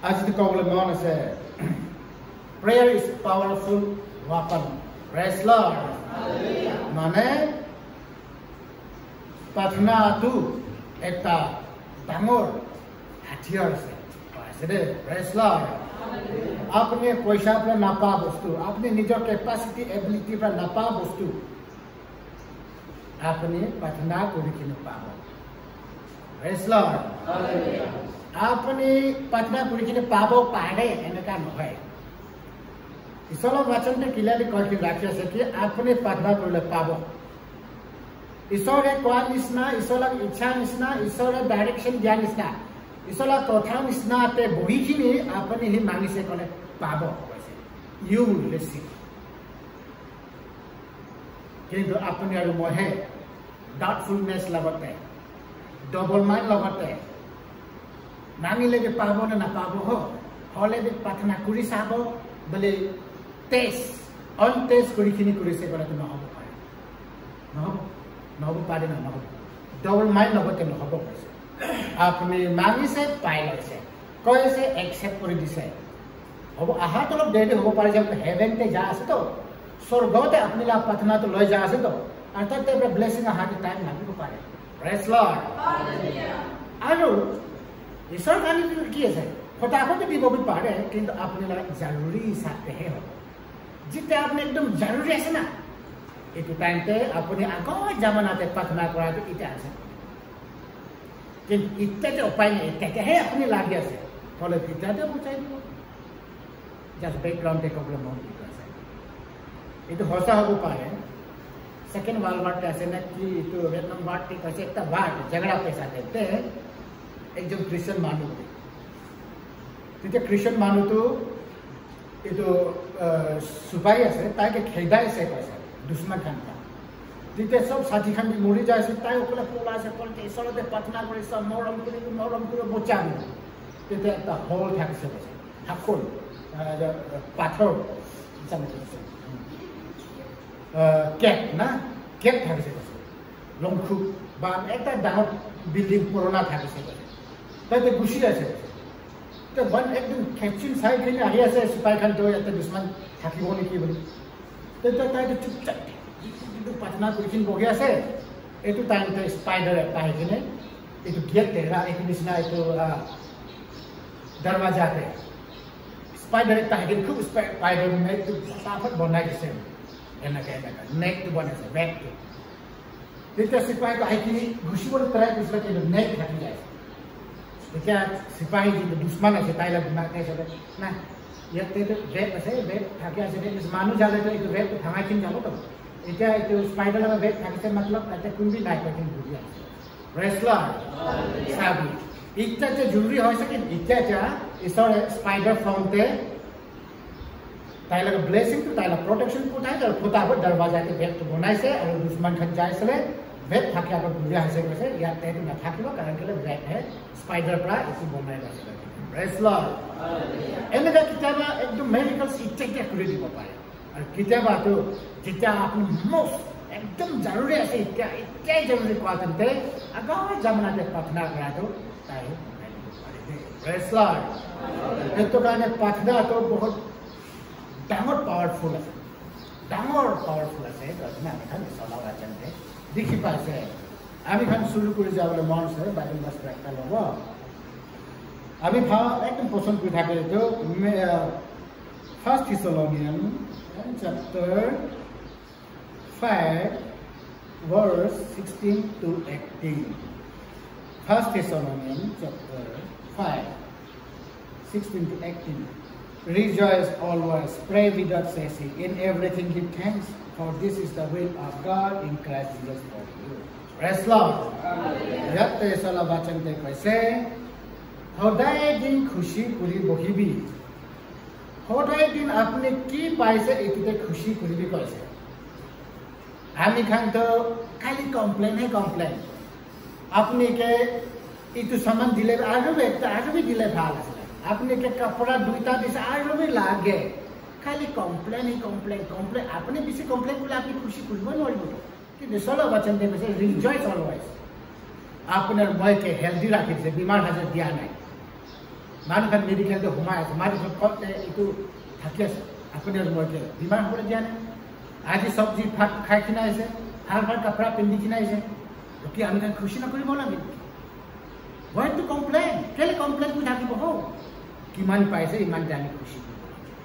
As the Koglemon said, prayer is powerful weapon. Praise Lord. Mane Patna tu ekta dangor hatiyar se. Praise Lord. आपने पैसा पर नापा वस्तु आपने निजर capacity ability पर नापा वस्तु आपने प्रार्थना करिकिने पाबो प्रेज लॉर्ड हालेलुया आपने प्रार्थना करिकिने पाबो पाडे एनका নহয় ঈশ্বৰৰ वचनले क्लियरली कहि राखिया छ कि आपने प्रार्थना करले पाबो ঈশ্বৰে কোৱা নিচিনা ঈশ্বৰৰ ইচ্ছা নিচিনা ঈশ্বৰৰ ডাইৰেকশন দিয়া নিচিনা ঈশ্বৰৰ কথা নিচিনাতে বহিখিনি আপুনি হি মানিছে কলে পাব কৈছে ইউ উইল ৰিসিভ কিন্তু আপুনি আৰু মহে ডাউটফুলনেস লগতে ডবল মাইন্ড লগতে নামিলে যে পাব না নাপাব হলে যে প্ৰাৰ্থনা কৰি চাব বলে টেষ্ট অন টেষ্ট কৰিখিনি কৰিছে কলে নহব পাৰে নহব পাৰে না নহব ডবল মাইন্ড লগতে নহব কৈছে आपने मांगी से पाइलट से कोई से एक्सेप्ट कर दिसे अब आहा तो लोग डेटे हो पारे जब हेवन ते जा आसे तो स्वर्गते अपने ला प्रार्थना तो लय जा आसे तो अर्थात ते ब्लेसिंग आहा के टाइम नाही को पारे प्रेज लॉर्ड हालेलुया आरो ईश्वर कानी की আছে फटाफट দিব পারে কিন্তু আপনি ला जरूरी साथे है जिते आपने एकदम जरूरी আছে ना एटु टाइम ते अपने आगो जमानाते प्रार्थना करा तो इते আছে কিন্তু ইত্যাদি উপায় নাই তেতিয়াহে আপুনি লাগি আছে ফলে ইত্যাদি বুঝাই দিব জাস্ট ব্যাকগ্রাউন্ডে কবলে মন দিতে আছে এইটো হসা হব পাৰে সেকেন্ড ওয়ার্ল্ড ওয়ারটা আছে না কি তো ভিয়েতনাম ওয়ার্ড ঠিক আছে একটা ওয়ার্ড ঝগড়া পেশা দেতে একজন খ্রিস্টান মানুষ তেতিয়া খ্রিস্টান মানুষ তো এইটো সুপাই আছে তাকে খেদাই আছে কৈছে দুশ্মন খান जिते सब साथी खान मरि जाए ताई ओकले पोला से कोलते इसरते प्रार्थना करे सब मरम करे बचाबो तेते একটা হোল থাকছে হাকল পাথর জানে কেক না কেক থাকছে লংখু বা একটা ডাঙৰ বিল্ডিং পুরোনা থাকছে তাতে গুছি আছে তো বন একদম খেচিন সাইড খিনি আহি আছে স্পাই খান তো এটা দুশ্মন থাকিব নেকি বলি তেতে তাইতে চুপচাপ प्रार्थना करिकिन बहि আছে एटु टाइम ते स्पाइडर पाइकिने एटु गेट तेरा एक निसना एटु दरवाजा ते स्पाइडर पाइकिन खूब स्पाइडर ने तो फटाफट बनाइ दिसे एना नेक तो बनाइसे बैक तो तेते सिपाही पाइकिन घुसिबो ट्राई करले के नेक खाति जाय क्या सिपाही जो दुश्मन আছে তাইলা দিমাগ নাই চলে না ইয়াতে তো বেট আছে বেট থাকে আছে মানুষ জালে তো এই বেট ভাঙাইকিন যাব তো এটা এটা স্পাইডার में वेट থাকে मतलब তাতে কোন भी নাই পাকিন বুঝি আছে প্রেজ লর্ড সাবি ইচ্ছা যে জরুরি হইছে কি ইচ্ছা যা ঈশ্বর স্পাইডার ফ্রন্টে তাইলা ব্লেসিং তো তাইলা প্রোটেকশন কোথায় আর ফটাফট দরवाजा के वेट बनाইছে আর দুশ্মন খান যাইছলে वेट থাকে আবার বুঝি আছে কইছে ইয়াতে না থাকিব কারণ কেলে वेट है स्पाइडर প্রা ইসি বনাই আছে প্রেজ লর্ড এনেকা কিতাবা একদম মেডিকেল ইচ্ছা করে দিব পারে और किताबा तो जिता आपने मोस्ट एकदम जरूरी है इतना जरूरी क्वांटे अगर जमाना ते प्रार्थना करा तो ताई प्रेज लॉर्ड तो काने प्रार्थना तो बहुत डांगर पावरफुल है तो ना खान सला वचन दे देखि पासे आमी खान शुरू কৰি যাবলৈ মন আছে বাইবেল মাস একটা লব আমি ভাও একদম পছন্দ কৰি থাকে তো First Thessalonians chapter 5 verse 16 to 18. First Thessalonians chapter 5 16 to 18. Rejoice always, pray without ceasing, in everything give thanks, for this is the will of God in Christ Jesus for you. Praise Lord. Yatte sala vachan te kaise সদায় দিন খুশি কৰি বহিবি সদায় দিন আপনি কি পাইছে এটিতে খুশি করিবি কইছে আমি খান তো খালি কমপ্লেন আপনি কে इतु सामान दिले आरो भी दिले ভাল আছে আপনি কে कपड़ा दुईटा दिसे आरो भी लागे खाली कमप्लेन আপনি বেশি কমপ্লেন করলে আপনি খুশি করব নড়িব কিন্তু সলো বচন দেবে রিজয়েস অলওয়েজ আপনার ময়কে হেলদি রাখিছে বিমার হাজার দিয়া নাই মানুহ মেডিকেলতে সোমাই আছে মানুহ কতে এইটো থাকি আছে আপুনি মই বিমাৰ হ'বলৈ দিয়া নাই আজি চব্জি ভাত খাই কিনে আহিছে ভাল ভাল কাপোৰ পিন্ধি কিনে আহিছে কি আমি তাক খুচি নকৰিব লাগে Why to complain? কেলে কমপ্লেইন কৰি থাকিব হও কিমান পাইছে ইমান জানি খুচি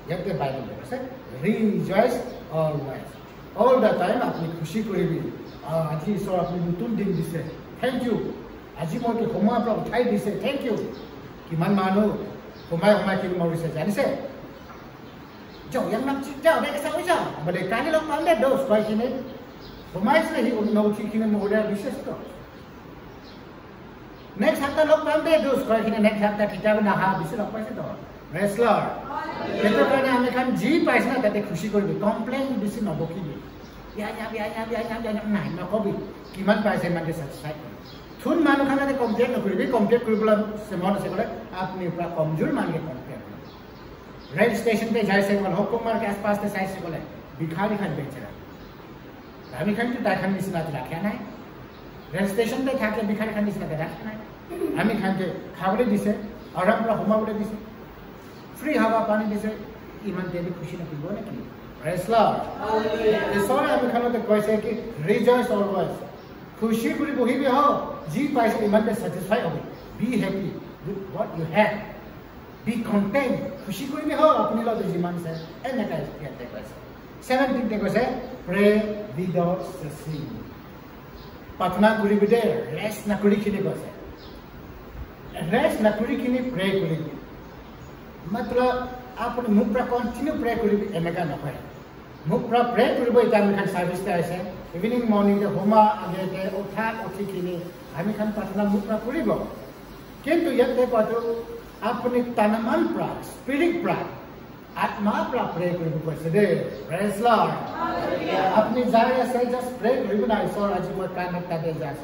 ইয়াতে বাইবেল আছে ৰিজয়েচ অলৱেজ অল দ্য টাইম আপুনি খুচি কৰিবি আজি ঈশ্বৰ আপুনি নতুন দিন দিছে থেংক ইউ আজি মই সময়ৰ পৰা উঠাই দিছে থেংক ইউ কিমান মানুহ সময় কিনি মৰিছে জানিছে যাওঁ ইয়াৰ নাম যাওঁ দেখে চাব যাওঁ বোলে কালি লগ পালে দোষ কয় কিনে সোমাইছিলে সি নৌঠি কিনে মহোদয় বিশেষ Next hafta log pande dos koi kine next hafta kita na ha bisi log paise to wrestler eto karone ami khan ji paise na tate khushi koribi complain bisi nobokibi ya nai nokobi kiman paise mane satisfied thun manu khana te complain nokoribi complain koribula semon ase kole apni pura kamjor mange complain rail station pe jaise kole hukumar ke aspas te saise kole bikhari khan bechara ami khan to dakhan nisna rakha nai rail station पे थाके बिखारी खान निस्का राखे ना हामी खानके खाबले दिसे आराम र हुमाबले दिसे free हवा पानी दिसे इमान देवी खुशी न पिबो ने कि रेसलर इसोर हामी खानते কৈছে कि रिजॉइस ऑलवेज खुशी কৰি বহিবি হ জি পাইছে ইমান দে सैटिस्फाई হবে be happy with what you have B content खुशी কৰিবি হ আপুনি লগে যিমান আছে এনে কাজ ইয়াতে কৈছে 17 তে কৈছে প্রে উইদাউট সেসিং प्रार्थना करिबि दे रेस्ट ना करि किने কৈছে रेस्ट ना करि किने प्रे करिबि मतलब आपण मुख पर कंटिन्यू प्रे करिबि एमेका नकय मुख पर प्रे करिबो इता हामी खान सर्विस ते आइसे इवनिंग मॉर्निंग दे होमा आगे के उठी किने हामी खान प्रार्थना मुख पर करिबो किंतु यते पातो आपनि तनमन प्रा स्पिरिट प्रा आत्मा प्रा प्रे करिबो কৈছে दे प्रेज लॉर्ड अपनी जाए से जस्ट प्रे करिबि ना ईश्वर आज মই কানেক্ট তাতে যাস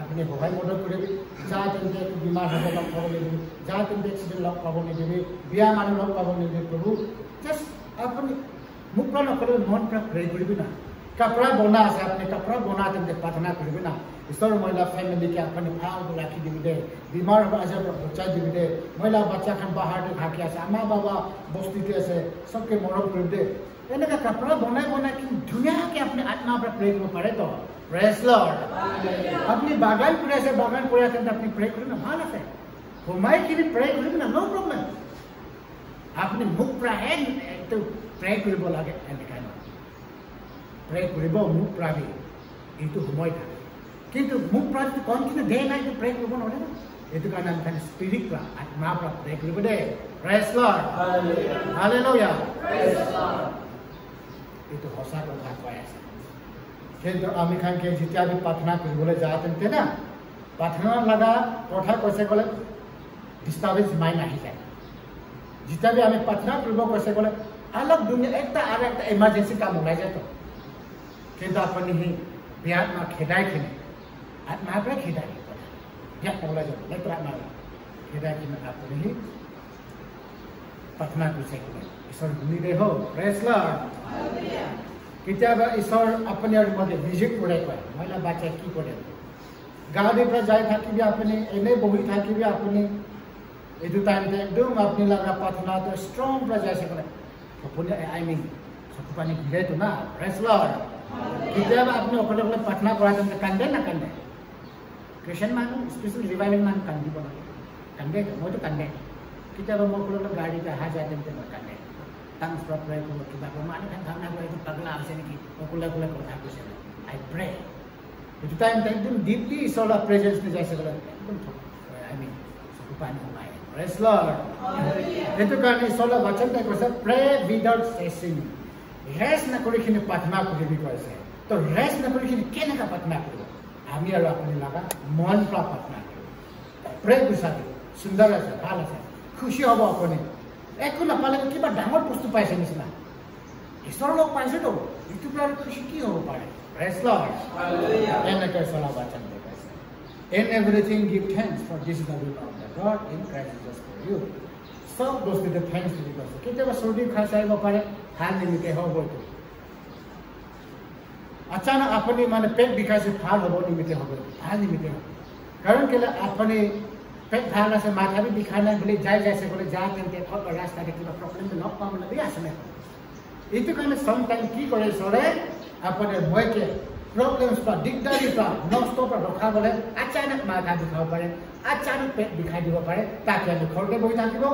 আপনি সহায় মদত করিবি যা তুমি বিমার হবে লগ পাব নিবি যা তুমি এক্সিডেন্ট লগ পাব নিবি বিয়া মানুহ লগ পাব নিবি প্রভু জাস্ট আপনি মুখ প্রাণ করে মন প্রা প্রে করিবি না कपड़ा बना আছে আপনি कपड़ा बना তুমি প্রার্থনা করিবি না ईश्वर महिला फैमिली के अपने भाव राखी दिबि दे बीमार हो आज बचाई दिबि दे महिला बच्चा खान बाहर दे थाकी আছে आमा बाबा बस्ती আছে सबके मरम कर दे এনেকা कपड़ा बनाई कि दुनिया के अपने आत्मा पर प्रे कर पारे तो प्रेज लॉर्ड अपनी बागान पूरा से बागान पूरा करते अपनी प्रे करो ना भान আছে घुमाई की भी प्रे करो ना नो प्रॉब्लम अपने मुख पर है तो प्रे करबो लागे এনেকা प्रे करबो मुख पर भी इतो घुमाई থাকে কিন্তু মুখ पर কন্টিনিউ ডে নাইট প্রে করব না না এটো কারণে আমি খালি স্পিরিট पर आत्मा पर प्रे करबो दे praise Lord hallelujah praise Lord itu hosa কথা কয় আছে কিন্তু আমি খান के जितना भी प्रार्थना কৰিবলৈ যাওঁতে না प्रार्थना লাগা কথা কৈছে গলে ডিস্টাৰ্বেন্স মাইন্ড আহি যায় जितना भी আমি प्रार्थना কৰিব কৈছে গলে अलग दुनिया একটা আর একটা ইমার্জেন্সি কাম ওলাই যায় তো কিন্তু আপনি হি বিয়াত না খেদাই কিনে আত্মা পৰা খেদাই বিয়াত ওলাই যায় লেতৰা মাৰ খেদাই কিনে আপনি হি प्रार्थना কৰিছে ईश्वर শুনি দে हो प्रेज लॉर्ड কেতিয়াবা ঈশ্বর আপনি আর মধ্যে ভিজিট করে কয় মহিলা বাচ্চা কি করে গাড়ি पर যাই থাকিবি আপনি এনে বহি থাকিবি আপনি এটু টাইমতে একদম আপনি লাগা প্রার্থনা তো স্ট্রং पर যাইছে করে আপনি আই মিন সব পানি গিরে তো না প্রেজ লর্ড কেতিয়াবা আপনি ওপরে ওপরে প্রার্থনা করাতে কান্দে না কান্দে ক্রিশ্চিয়ান মানুষ স্পেশালি রিভাইভাল মানুষ কান্দিব না কান্দে মই তো কান্দে কেতিয়াবা মই কোন গাড়ীতে আহা যায় তেন্তে কান্দে thanks for prayer ko kita ko mani kan karena ko itu pagla ase niki okula kotha koise I pray itu time ekdom deeply solar presence ni jaise gala ekdom I mean supani humai praise lord itu karena solar bachan ta koise pray without ceasing rest na kori kine प्रार्थना koribi koise to rest na kori kine kena ka प्रार्थना koribo ami aru apni laga mon pra प्रार्थना pray kusati sundar ase bhal ase khushi hobo apni একো নাপালে কিবা ডাঙৰ বস্তু পাইছে নিচিনা ঈশ্বৰৰ লগ পাইছে তো ইটো পৰা খুশি কি হ'ব পাৰে প্ৰেজ লৰ্ড হালেলুয়া এনেকৈ চলা বাচন দেখাইছে in everything give thanks for this is the will of the God in Christ Jesus for you সব বস্তুতে থ্যাঙ্কস দিব কৈছে কেতিয়াবা সৰ্দি খাই আহিব পাৰে ভাল নিমিতে হ'ব তো अचानक আপুনি মানে পেট বিষাইছে ভাল হ'ব নিমিতে হ'ব ভাল নিমিতে কাৰণ কেলে আপুনি পেট ভাল আছে মাথা বি বিষাই নাই বলে যাই যাইছে বলে যা তেন্তে রাস্তাতে কিবা প্রবলেম লগ পাম লাগি আছে না এইটো কাৰণে সামটাইম কি কৰে সৰে আপোনাৰ মইকে प्रॉब्लम्स पर दिगदारी पर नॉनस्टॉप पर रखा बोले अचानक माथा दिखाव पारे अचानक पेट दिखाई দিব पारे ताकि আমি ঘৰতে বহি থাকিব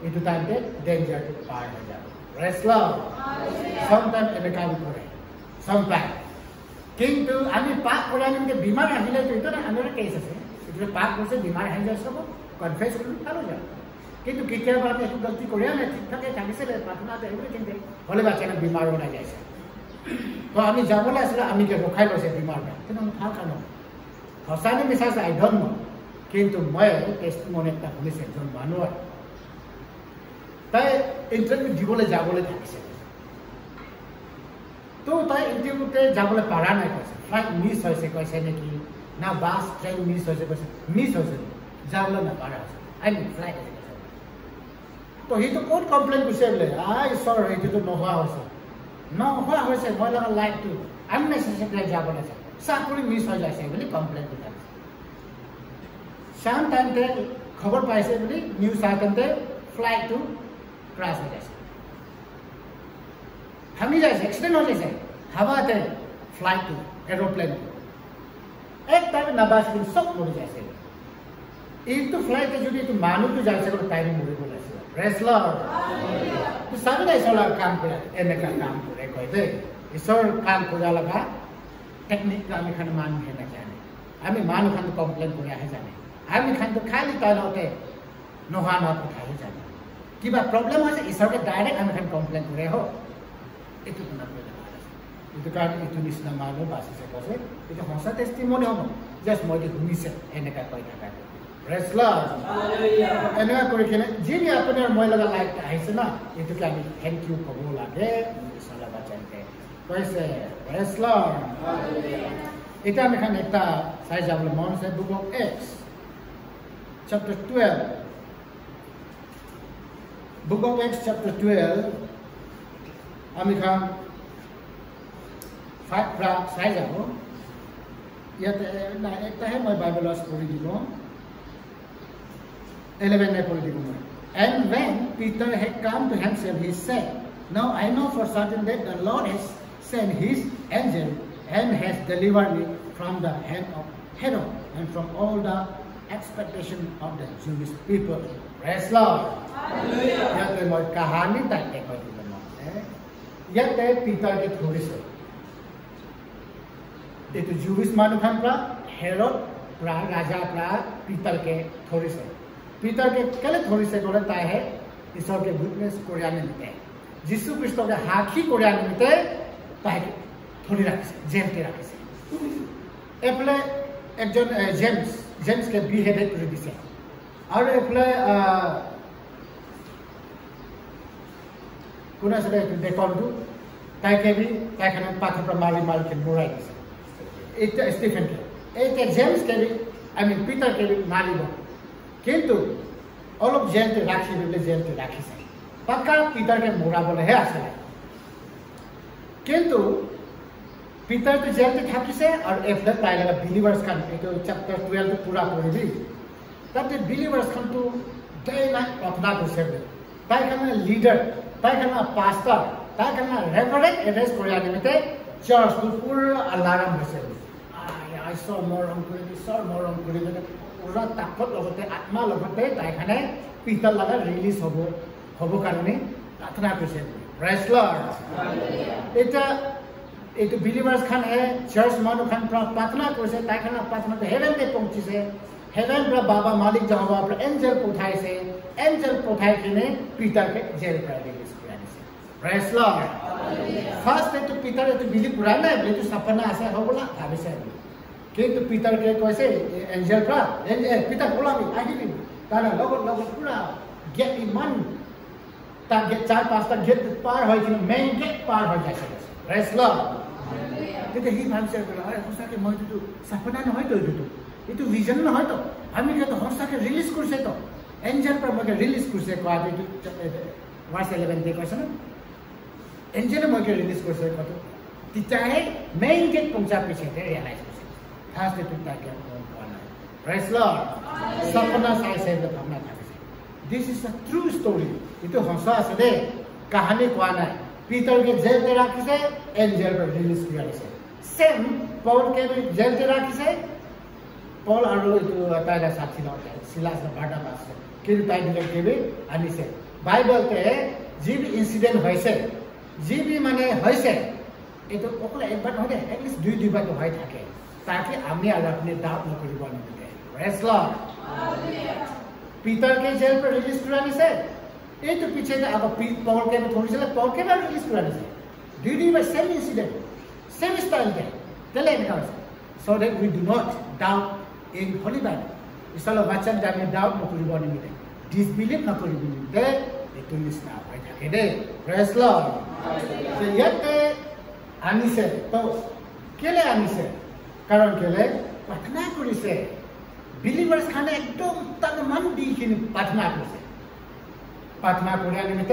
এটো টাইমতে ডেঞ্জাৰ পাৰ হৈ যাব ৰেসলাৰ সামটাইম এনেকা কৰে সামটাইম কিন্তু আমি পাক কৰে আমি বিমাৰ আহিলে তো এটা আনৰ কেস আছে এটা পাক কৰছে বিমাৰ আহি যায় সব কনফেস কৰি ভালো যায় কিন্তু কেতিয়াবা আমি একটু গলতি করে না ঠিক থাকে থাকিছে প্রার্থনাতে এভরিথিং হলে বাচ্চারা বিমার হয়ে যায়ছে তো আমি যাবলে আসলে আমি কে রখাই লৈছে বিমারটা কিন্তু ভাল কানো হসানি মিছাস আই ডোন্ট নো কিন্তু মই টেস্টিমনি একটা শুনিছে একজন মানুহ তাই ইন্টারভিউ দিবলে যাবলে থাকিছে তো তাই ইন্টারভিউতে যাবলে পারা নাই কৈছে ফ্লাইট মিস হয়েছে কৈছে নাকি না বাস ট্রেন মিস হয়েছে কৈছে মিস হয়েছে যাবলে না পারা আই মিন ফ্লাইট তো হি তো কোন কমপ্লেইন কৰিছে বলে আই সৰ এইটো তো নহোৱা হৈছে নহোৱা হৈছে মই লগা লাইফ টু আননেসেসাৰি যাবলে আছে চাকৰি মিস হৈ যাইছে বুলি কমপ্লেইন কৰিছে সাম টাইমতে খবৰ পাইছে বুলি নিউজ আইটেমতে ফ্লাইট টু ক্ৰাশ হৈ যাইছে ভাঙি যাইছে এক্সিডেন্ট হৈ যাইছে হাৱাতে ফ্লাইট টু এৰোপ্লেন এক টাইমে নাবাজ কিন্তু সব মৰি যাইছে এইটো ফ্লাইটে যদি এইটো মানুহটো যাইছে কোনো টাইমে মৰিব লাগিছে ৰেসলাৰ তো সামনে চলাৰ কাম কৰে এনেকা কাম কৰে কয় দে ঈশ্বৰ কাম কৰা লগা টেকনিক আমি খান মানুহে নাজানে আমি মানুহ খান কমপ্লেইন কৰি আহে জানে আমি খান তো খালি তাইলতে নোহোৱা না কথাহে জানে কিবা প্ৰব্লেম হৈছে ঈশ্বৰকে ডাইৰেক্ট আমি খান কমপ্লেইন কৰে হ এইটো কোনা কৰিলে ভাল আছে এইটো কাৰণ এইটো নিচিনা মানুহ বাচিছে কৈছে এইটো সঁচা টেষ্টিমনি হ'ব জাষ্ট মই শুনিছে এনেকা কৈ থাকা ৰেসলাৰ এনেকা কৰি কিনে যিনি আপোনাৰ মই লগা লাইফ আহিছে না এইটোকে আমি থেংক ইউ ক'ব লাগে চলা বাচ্চাকে কৈছে ৰেসলাৰ এটা আমি খান একটা চাই যাবলৈ মন আছে book of x chapter 12 book of Acts chapter 12 আমি খান ফাইভটা চাই যাব ইয়াতে একটাহে মই বাইবেলত পঢ়ি দিব 11 পঢ়ি দিব মই and when Peter had come to himself he said now I know for certain that the Lord has sent his angel and has delivered me from the hand of Herod and from all the expectation of the Jewish people praise Lord hallelujah ইয়াতে মই কাহানী তাকে কৈ দিব ইয়াতে Peter কে ধৰিছে এইটো juice মানুহখান পৰা হেৰড পৰা ৰাজা পৰা পিটাৰকে ধৰিছে পিটাৰকে কেলে ধৰিছে ক'লে তাইহে ঈশ্বৰকে উইটনেছ কৰি আনিতে যীশু খ্ৰীষ্টকে সাক্ষী কৰি আনিতে তাইকে ধৰি ৰাখিছে জেলতে ৰাখিছে এফালে একজন জেমছকে বিহেডেড কৰি দিছে আৰু এফালে কোন আছে দেখনটো তাইকে বি তাইখানে পাথৰ পৰা মাৰি মাৰিকে মৰাই দিছে এটা ষ্টিফেনকে এইটা জেমছকে বি আই মিন পিটাৰকে বি মাৰিব কিন্তু অলপ জেলতে ৰাখিছে পাক্কা পিটাৰকে মৰাবলৈহে আছে কিন্তু পিটাৰটো জেলতে থাকিছে আৰু এফলে তাই লগা বিলিভাৰ্ছ খান এইটো চেপ্টাৰ 12 পুৰা পঢ়িবি তাতে বিলিভাৰ্ছ খানটো ডে নাইট প্ৰাৰ্থনা কৰিছে তাই কাৰণে লিডাৰ তাই কাৰণে পাষ্টাৰ তাই কাৰণে ৰেভাৰেণ্ড এড্ৰেছ কৰি আনিতে চাৰ্চটো পুৰা আলাৰাম হৈছে ঈশ্বৰ মৰম কৰি মানে পুৰা তাকত লগতে আত্মা লগতে তাই কাৰণে পিটাৰ লগা ৰিলিজ হ'ব কাৰণে প্ৰাৰ্থনা কৰিছে প্ৰেজ লৰ্ড এটা এইটো বিলিভাৰ্ছ খান চাৰ্চ মানুহ খান প্ৰাৰ্থনা কৰিছে তাই কাৰণে প্ৰাৰ্থনাতে হেভেনতে পहुंचिছে হেভেন পৰা বাবা মালিক যাবা পৰা এঞ্জেল পঠাইছে এঞ্জেল পঠাই কিনে পিটাৰকে জেল পৰা ৰিলিজ কৰি আনিছে প্ৰেজ লৰ্ড ফাৰ্ষ্ট এইটো পিটাৰ এইটো বিলিভ কৰা নাই এইটো সপনা আছে হ'বলা ভাবিছে কিন্তু পিটাৰকে কৈছে এঞ্জেল পৰা পিটাৰ ওলাবি আহিবি তাৰ লগত পুৰা গেট ইমান তাৰ গেট 4-5টা গেট পাৰ হৈ কিনে মেইন গেট পাৰ হৈ যাইছে প্ৰেজ লৰ্ড তেতিয়া সি ভাবিছে সঁচাকে মই এইটো সপনা নহয়তো এইটো ভিজন নহয়তো আমি কিন্তু সঁচাকে ৰিলিজ কৰিছে তো এঞ্জেল পৰা মই ৰিলিজ কৰিছে কোৱা এইটো ভাৰ্ছ 11 তে কৈছে না এঞ্জেলে মই ৰিলিজ কৰিছে কথা তেতিয়াহে মেইন গেট পहुंचा পিছে ৰিয়েলাইজ কৰিছে ফাৰ্ষ্ট এইটো তাকে কোৱা নাই Praise Lord. Sapna saise bhamna thakise. This is a true story. Itu hasa ase kahani koa nai. Peter ke jail te rakhise, angel par release kiya ase. Same Paul ke jail te rakhise. Paul aru itu taila sathi na Silas na Barnabas. Kiri tai dile ke be anise. Bible te jibi incident hoise. Jibi mane hoise. Itu okla ekbar hoye at least dui bar to hoy thake. Taki ami ar apni doubt na koribo nibide. Praise Lord. Peter K jail per release कराने से ये तो पीछे से अब Paul के थोड़ी सी Paul के बाद release कराने से DD में same incident same style के चले निकाल so that we do not doubt in Holy Bible इसलिए वचन जब में doubt न करी बोलने मिले disbelieve न करी बोलने मिले itu nisna baik tak ada praise Lord so yaitu anise तो केले anise कारण केले प्रार्थना करी से Believers खाने एकदम तन मन दी कि प्रार्थना करते प्रार्थना करने निमित्त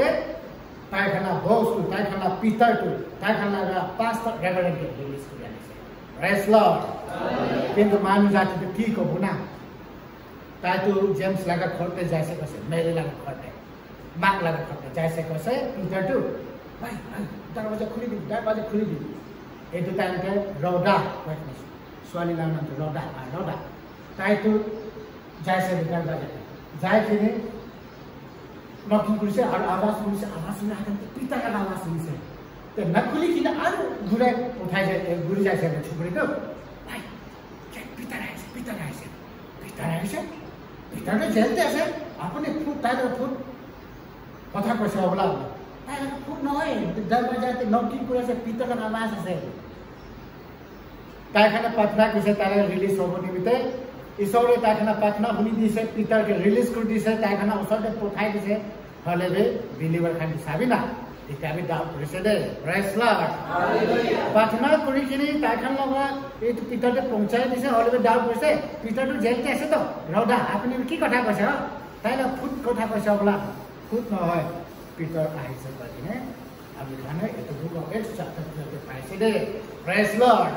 ताई खाना बॉस तो ताई खाना पीटर तो ताई खाना का पास्टर रेवरेंड के रिलीज करने से प्रेज लॉर्ड किंतु मानव जाति तो ठीक हो बुना ताई तो जेम्स लगा खोलते जैसे कैसे मेरे लगा खोलते मार्क लगा खोलते जैसे कैसे पीटर तो भाई दरवाजा खुली दी ये तो टाइम पे रोडा स्वाली लाना तो रोडा ताई तो जैसे निकल जाए कि नहीं नॉकिंग कुछ से आवाज सुना है पिता का आवाज सुनी से तो नकुली की ना आरु गुरे उठाए जाए गुरी जैसे छुपड़ी तो भाई क्या पिता रहे से ने जलते ऐसे अपने फूट ताई का फूट कथा को से बोला ताई का फूट ना है दरवाजा ते नॉकिंग कुछ से पिता का आवाज से ताई का प्रार्थना कुछ से ताई रिलीज होने निमित्त ईश्वरे ताइखाना प्रार्थना हुनी दिसे पीटर के रिलीज कर दिसे ताइखाना उसरे पठाई दिसे हले बे बिलीवर खान साबिना इत्यादि डाउट करिसे दे प्रेज लॉर्ड प्रार्थना करि किनि ताइखान लगा ए पीटर के पहुंचाई दिसे हले बे डाउट करिसे पीटर तो जेल के आसे तो रौदा आपनि की कथा কৈছে ताइला फुट कथा কৈছে बोला फुट न হয় पीटर आइसे बादिने আমি खाने एतो बुक ऑफ एक्स चैप्टर के पाइसे दे प्रेज लॉर्ड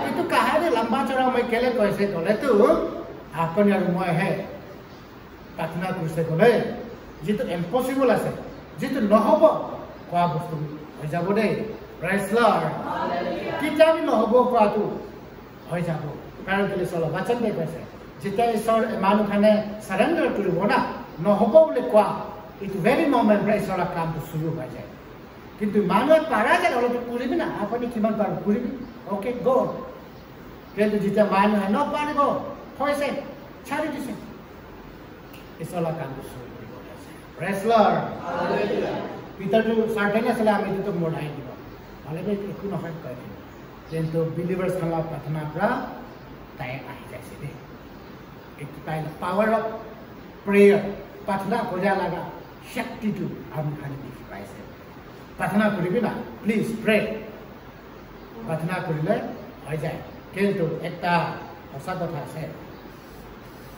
itu कहानी लंबा चौड़ा मैं केले कैसे कले तो आपन यार मैं है प्रार्थना करसे कले जे तो इम्पॉसिबल আছে जे तो নহব কোৱা বস্তু হৈ যাব দে প্ৰেজ লৰ্ড কিতাবি নহব কোৱাটো হৈ যাব কাৰণ কেলে চলো বচন দে কৈছে যেতিয়া ঈশ্বৰ মানুহ খানে সাৰেন্ডাৰ কৰিব না নহব বুলি কোৱা ইট ভেৰি মোমেন্ট প্ৰেজৰ কামটো শুৰু হৈ যায় কিন্তু মানুহ পাৰা যায় অলপ কৰিবি না আপুনি কিমান পাৰ কৰিবি ওকে গো কিন্তু যেতিয়া মানুহ নপাৰিব হৈছে ছাড়ি দিছে ঈশ্বৰৰ কামটো শুৰু কৰিব আছে প্ৰেজ লৰ্ড হালেলুয়া পিতাটো সাৰ্টেন আছিল আমি তো মঢ়াই দিব হলে একো নহয় কয় কিন্তু বিলিভাৰ্স খালা প্ৰাৰ্থনা কৰা তাই আহি যাইছে দে একটু তাই পাৱাৰ অফ প্ৰেয়াৰ প্ৰাৰ্থনা কৰা লাগা শক্তিটো আমি খালি দেখি পাইছে प्रार्थना करिबि ना प्लीज प्रे प्रार्थना करिले হৈ যায় কিন্তু একটা সঁচা কথা আছে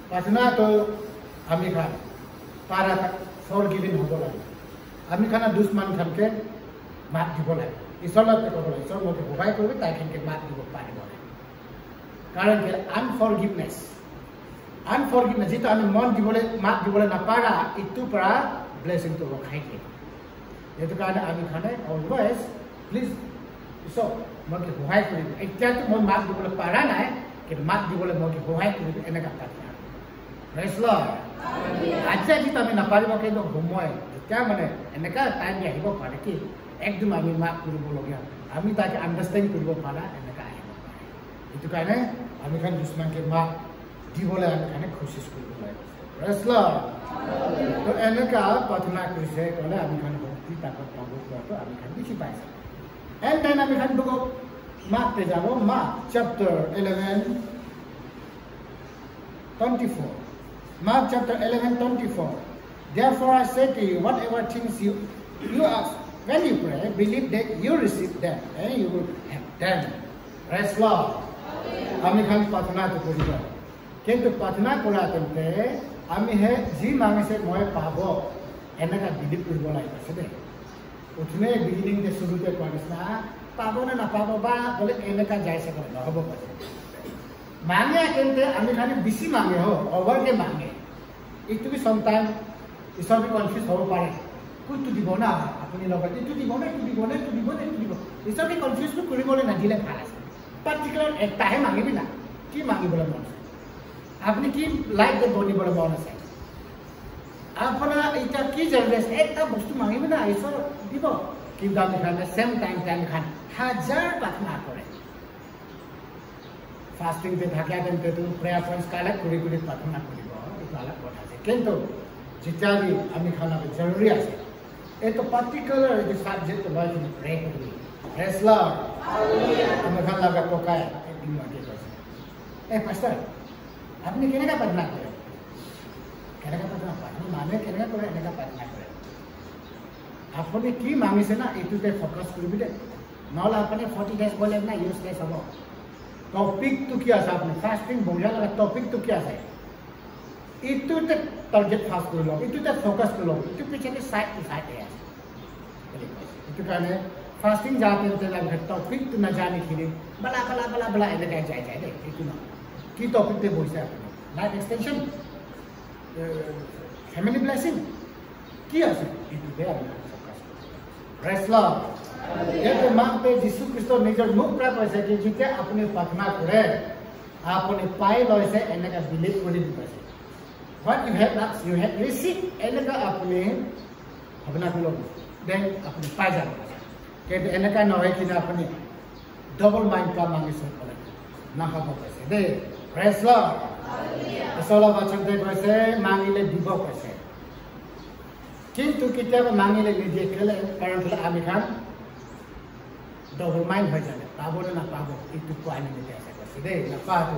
प्रार्थना तो আমি খান পারা ফরগিভিং হ'ব লাগে আমি খানা দুশ্মন খানকে মাফ দিব লাগে ঈশ্বৰক ক'ব লাগে ঈশ্বৰ মোক সহায় কৰিবি তাই খানকে মাফ দিব পাৰিব কাৰণ কি আনফৰগিভনেস যেটা আমি মন দিবলৈ মাফ দিবলৈ নাপাৰা ইটো পৰা ব্লেসিং তো ৰখাই দিয়ে itu karena আমি খানে always please so মই সহায় কৰিম এতিয়া তো মই মাক দিবলৈ পাৰা নাই কিন্তু মাক দিবলৈ মই সহায় কৰিম এনেকা কথা প্ৰেজ লৰ্ড আচ্ছা কি তুমি নাপাৰিব কিন্তু সময় যেতিয়া মানে এনেকা টাইম আহিব পাৰে কি একদম আমি মাক কৰিব লগিয়া আমি তাকে আন্ডাৰষ্টেণ্ড কৰিব পাৰা এনেকা আহিব পাৰে itu কাৰণে আমি খান দুশ্মনকে মাক দিবলৈ আমি খানে কোশিশ কৰিব লাগে প্ৰেজ লৰ্ড তো এনেকা প্ৰাৰ্থনা কৰিছে কলে আমি খান ताकत पाबो तो আমি খান দেখি পাইছে and then আমি খান বুক মার্ক তে যাব mark chapter 11:24 Mark chapter 11:24 Therefore I say to you whatever things you ask when you pray believe that you receive them and you will have them praise Lord আমি খান প্রার্থনা তো করিব কিন্তু প্রার্থনা করা তেন্তে আমি হে জি মাংসে মই পাবো এনেকা বিলিভ কৰিব লাগে আছে উঠনে বিগিনিং দে শুৰুতে কোৱা নিচিনা পাব না নাপাব বা বলে এনেকা যাইছে নহব मांगे केंते आमी खाने बेसी मांगे हो ओवर के मांगे इटु भी समटाइम इसर भी कन्फ्यूज हो पारे कुछ দিব না আপুনি লগত ইটু দিব না ইটু দিব না ইটু দিব না ইটু দিব इसर भी कन्फ्यूज কৰিবলৈ না দিলে ভাল আছে পার্টিকুলার একটাহে মাগিবি না কি মাগিবলৈ মন আছে আপনি কি লাইক দে বনিবলৈ মন আছে আপনার এটা কি জরুরত একটা বস্তু মাগিবি না इसर দিব কিন্তু আমি খানে সেম টাইম খান হাজার প্রার্থনা করে फास्टिंग पे থাকে তেন্তে তুমি প্রেয়ার পয়েন্টস কালেক্ট করে প্রার্থনা করিব এটা আলাদা কথা আছে কিন্তু যেটা আমি খানা জরুরি আছে এই তো পার্টিকুলার এই সাবজেক্ট লয় তুমি প্রে করবি প্রেস লর্ড হালেলুয়া আমি খানা লাগা কোকায় একদিন মাকে কইছে এই পাস্টার আপনি কেনেকা প্রার্থনা করেন কেনেকা প্রার্থনা করেন মানে কেনেকা করে এনেকা প্রার্থনা করেন আপনি কি মাগিছে না এটুতে ফোকাস করবি দে নহলে আপনি 40 ডেজ বলে না ইউজলেস হবো टॉपिक तो क्या है आपने फास्टिंग बोला ना टॉपिक तो क्या है इतु तक टारगेट फास्ट कर लो इतु तक फोकस कर लो इतु पीछे के साइड है इतु कहने फास्टिंग जाते हैं तो लगे टॉपिक तो न जाने के लिए बला ऐसे जाए दे इतु ना की टॉपिक पे बोलते हैं लाइफ एक्सटेंशन फैमिली ब्लेसिंग क्या है इतु पे आपने फोकस रेस्लर एक मांग पे यीशु ख्रिस्ट निजर मुख पर কৈছে कि जिते अपने प्रार्थना करे आपने पाए लयसे एनेका बिलीव करि दिबसे व्हाट यू हैव रिसीव एनेका अपने भावना करो देन अपने पाए जाबो के एनेका नहय कि अपने डबल माइंड का मांगिसे करे ना हबो কৈছে दे प्रेज लॉर्ड हालेलुया असला वचनते কৈছে मांगिले দিব কৈছে কিন্তু কিতাবে मांगिले निजे केले कारण आमी खान डबल माइंड हो जाए पाबो ना पाबो इतु को आने देते ऐसा करते दे ना पाबो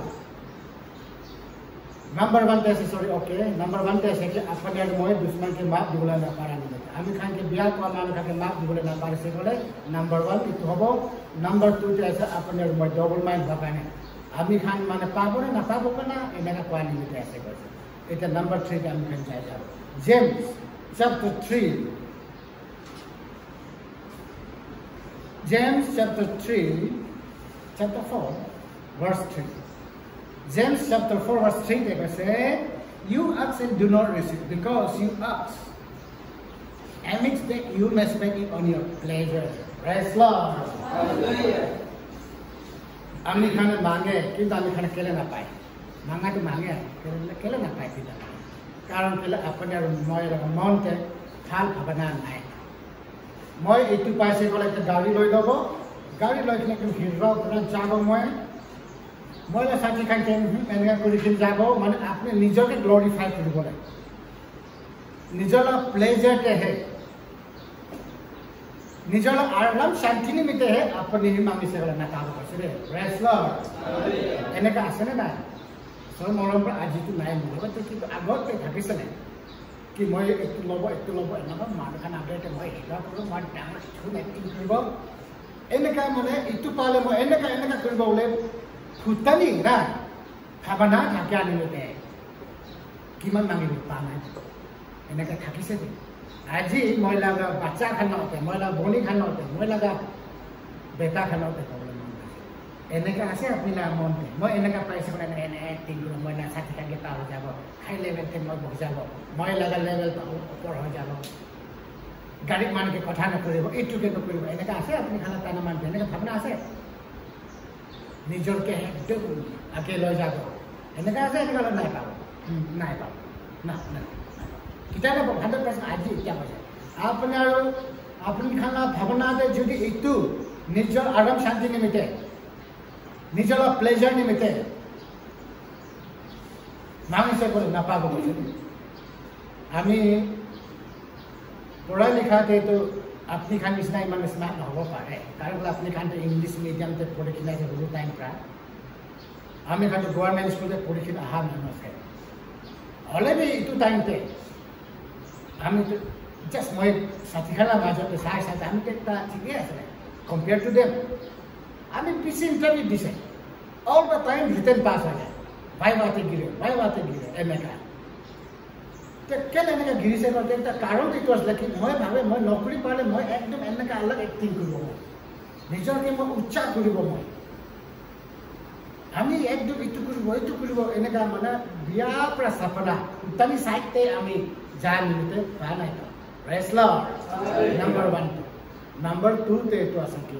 नंबर 1 पे सॉरी ओके नंबर 1 पे से कि अपन यार मोय दुश्मन के माफ दिबला ना पारा नहीं देते आमी खान के बियाह को मान खा के माफ दिबला ना पारे से बोले नंबर 1 इतु हबो नंबर 2 पे ऐसा अपन यार मोय डबल माइंड भकाने आमी खान माने पाबो ना पाबो ना एना को आने देते ऐसे करते এটা नंबर 3 पे आमी खान जाए जाबो James chapter 3 James chapter 4 verse 3. James chapter 4 verse 3 they say, you ask and do not receive because you ask. Amidst that you may spend it on your pleasure. Praise Lord. Hallelujah. आमी खाने मांगे किंतु आमी खाने केले ना पाए मांगा तो मांगे केले ना पाए किंतु कारण केले अपने मोय मन ते थाल भावना नाय মই এটু পাইছে গলে একটা গাড়ি লই লব গাড়ি লই কিনে কি হিরো করে যাব মই না সাথী খাইতে এনে করে কি যাব মানে আপনি নিজকে গ্লোরিফাই করব না নিজলা প্লেজার তে হে নিজলা আরাম শান্তি নিমিতে হে আপনি হি মাগিছে গলে না কাম করছে রে প্রেজ লর্ড হালেলুয়া এনে কা আছে না সব মরম আজি তো নাই মরবে তো কি আগতে থাকিছে না कि मैं एक लोबो एना मान खान आगे मैं हिला करो मान डांस छुन एक्टिंग करबो एनेका माने इतु पाले मैं एनेका करबो बोले फुटानी ना भावना थाके आनिले किमान मांगि पाना एनेका थाकिसे আজি মই লাগা বাচ্চা খানতে মই লাগা বনি খানতে মই লাগা বেটা খানতে প্রবলেম এনেকা আছে আপনি না মনতে মই এনেকা পাইছে মানে এনে একটিং করব মই না সাথে থাকে পার হয়ে যাব হাই লেভেল তে মই বহি যাব মই লাগা লেভেল উপর হয়ে যাব গাড়ি মানকে কথা না করিব এটুকে তো করিব এনেকা আছে আপনি খানা তানা মান এনেকা ভাবনা আছে নিজরকে একদম আগে লয় যাব এনেকা আছে এনেকা নাই পাব না কিতাবে 100% আজি ইচ্ছা আছে আপনার আপনি খানা ভাবনা দে যদি একটু নিজর আরাম শান্তি নিমিতে নিজর প্লেজার নিমিতে মাংসে করে না পাবো আমি পড়া লেখাতে তো আপনি খান ইসনাই মানে স্মার্ট হব পারে কারণ আপনি খান ইংলিশ মিডিয়ামতে পড়ে কিনাছে বহু টাইম প্রায় আমি খান গভর্নমেন্ট স্কুলে পড়ে কিনা আহা মানুষ হলে বি ইটু টাইমতে আমি তো জাস্ট মই সাথীখানা মাজতে চাই আমি তো একটা ঠিকই আছে কম্পেয়ার টু দেম আমি পিসি ইন্টারভিউ দিছে all the time written pass হয়ে যায় ভাইভাতে গিরে এনেকা কেন এনেকা গিরিছে একটা কারণ এইটো আসলে কি মই ভাবে মই নকৰি পালে মই একদম এনেকা আলাগ এক্টিং কৰিব নিজকে মই উচ্চাৰ কৰিব মই আমি একদম ইটো কৰিব এনেকা মানে বিয়াৰ পৰা সাপনা উত্তানি সাইতে আমি যা নিমিতে পা নাই ৰেসলাৰ নাম্বাৰ 1 নাম্বাৰ 2 তে এটো আছে কি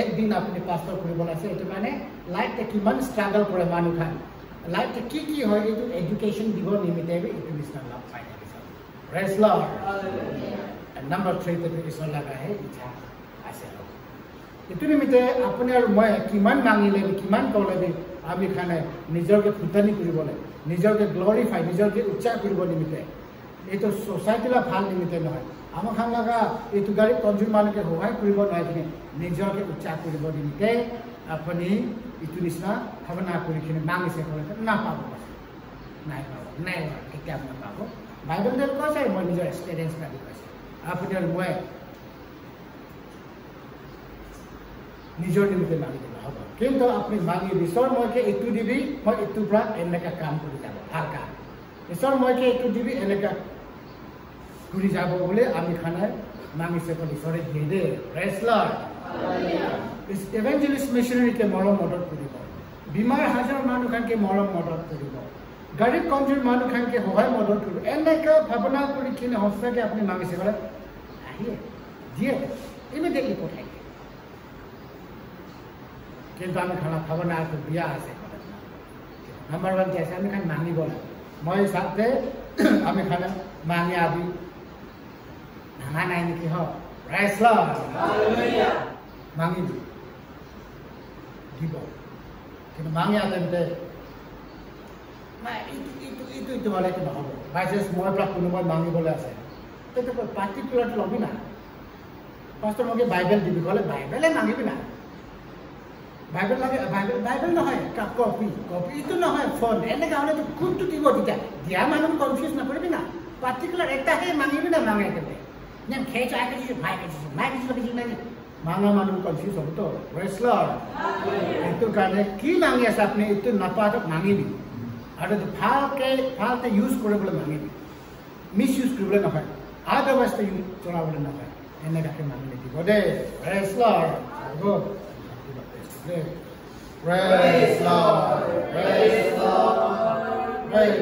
একদিন আপুনি পাস্তৰ কৰিব আছে এটো মানে লাইফে কিমান স্ট্ৰাগল কৰে মানুহ লাইফে কি হয় এটো এডুকেশ্যন দিব নিমিতে এটো নিচিনা লাভ পাই থাকে ৰেসলাৰ নাম্বাৰ 3 তে কিছু লাগা হে ইচ্ছা আছে এটো নিমিতে আপুনি আৰু মই কিমান মাঙিলে কিমান কলে আমি খানে নিজকে ফুটানি কৰিব লাগে নিজকে গ্লোৰিফাই নিজকে উচ্চাৰ কৰিব নিমিতে এটো সোসাইটিলা ভাল নিমিতে নহয় আমাৰ খান লাগা এটো গাড়ী কনজিউম মানকে সহায় কৰিব নোৱাৰে নিজকে উচ্চাৰ কৰিব নিমিতে আপুনি ইটো নিচিনা ভাৱনা কৰি কিনে মাঙিছে ক'লে নাপাব নাই কেতিয়া নাপাব বাইবেল কৈছে মই নিজৰ এক্সপিৰিয়েঞ্চ কাটি কৈছে আপুনি আৰু মই নিজৰ নিমিতে মাগি দিব হ'ব কিন্তু আপুনি মাগি ঈশ্বৰ মইকে এইটো দিবি মই এইটোৰ পৰা এনেকা কাম কৰি যাব ভাল কাম ঈশ্বৰ মইকে এইটো দিবি এনেকা কৰি যাব বুলি আমি খানাই মাগিছে বুলি ঈশ্বৰে দিয়ে দে ৰেসলাৰ ইভেঞ্জেলিষ্ট মিশনাৰীকে মৰম মদত কৰিব বিমাৰ হাজাৰ মানুহ খানকে মৰম মদত কৰিব গাড়ীত কমজোৰ মানুহ খানকে সহায় মদত কৰিব এনেকা ভাৱনা কৰি কিনে সঁচাকে আপুনি মাগিছে ক'লে আহিয়ে দিয়ে ইমিডিয়েটলি পঠাই কিন্তু আমি খানা ভাৱনা আছে বিয়া আছে নাম্বাৰ 1 তে আছে আমি খান মাগিব লাগে মই সাথে আমি খানা মাগি আবি ভাঙা নাই নেকি হ ৰেসলাৰ হালেলুয়া মাগি দিব কিন্তু মাগি আতেন্তে ইটো বলে কি নহব বাইচান্স মই পৰা কোনোবাই মাগিবলৈ আছে তেটো পাৰ্টিকুলাৰ লবি না পাস্তৰ মকে বাইবেল দিবি ক'লে বাইবেলে মাগিবি না বাইবেল লাগে বাইবেল নহয় কপি ইটো নহয় ফোন এনেকা হলে কোনটো দিব তেতিয়া দিয়া মানুহ কনফিউজ নকৰিবি না পাৰ্টিকুলাৰ এটাহে মাগিবি না মাগে কেনে নেম খেচ আই কিছু ভাই কিছু মাই কিছু কিছু নাই মাঙা মানুহ কনফিউজ হ'ব তো ৰেসলাৰ এটো কাৰণে কি মাগি আছে আপুনি এটো নাপাটো মাগিবি আৰু ভালকে ইউজ কৰিবলৈ মাগিবি মিছ ইউজ কৰিবলৈ নহয় আদাৰৱাইজ তে ইউজ চলাবলৈ নহয় এনেকাকে মাগিলে দিব দে ৰেসলাৰ গো Praise Lord, praise Lord, praise